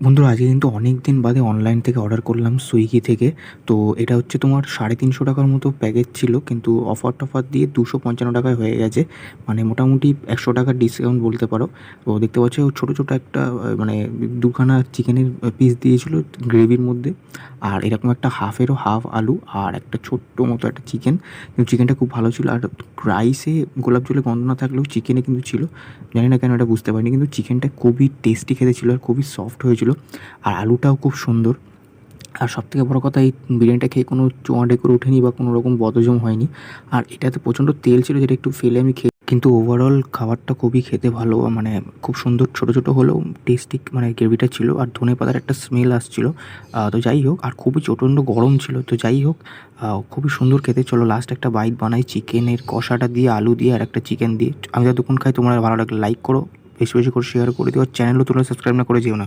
বন্ধুরা আজকে কিন্তু অনেক দিন বাদে অনলাইন থেকে অর্ডার করলাম সুইগি থেকে। তো এটা হচ্ছে তোমার ৩৫০ টাকার মতো প্যাকেজ ছিল, কিন্তু অফার-টফার দিয়ে ২৫৫ টাকায় হয়ে গেছে। মানে মোটামুটি ১০০ টাকার ডিসকাউন্ট বলতে পারো। তো দেখতে পাচ্ছ ছোটো, ছোটো একটা মানে দুখানা চিকেনের পিস দিয়েছিল গ্রেভির মধ্যে। আর এরকম একটা হাফেরও হাফ আলু আর একটা ছোট্ট মতো একটা চিকেন। কিন্তু চিকেনটা খুব ভালো ছিল। আর রাইসে গোলাপ জলের গন্ধ না থাকলেও চিকেনে কিন্তু ছিল। জানি না কেন এটা বুঝতে পারিনি, কিন্তু চিকেনটা খুবই টেস্টি খেতে ছিল আর খুবই সফট হয়েছিল। আর আলুটাও খুব সুন্দর। আর সবথেকে বড় কথা, এই বিরিয়ানিটা খেয়ে কোনো চোঁয়া ডেকর ওঠেনি বা কোনো রকম বদহজম হয়নি। আর এটাতে প্রচণ্ড তেল ছিল, যেটা একটু ফেলে আমি কিন্তু ওভারঅল খাবারটা খুবই খেতে ভালো। মানে খুব সুন্দর, ছোটো ছোটো হলেও টেস্টি মানে গ্রেভিটা ছিল। আর ধনেপাতার একটা স্মেল আসছিল। তো যাই হোক, আর খুবই প্রচণ্ড গরম ছিল। তো যাই হোক, খুবই সুন্দর খেতে। চলো লাস্ট একটা বাইট বানাই চিকেনের কষাটা দিয়ে, আলু দিয়ে আর একটা চিকেন দিয়ে। আমি যতক্ষণ খাই, তোমরা ভালো লাগলে লাইক করো, বেশি বেশি করে শেয়ার করে দিও। আর চ্যানেলও তোমরা সাবস্ক্রাইব না করে যেও না।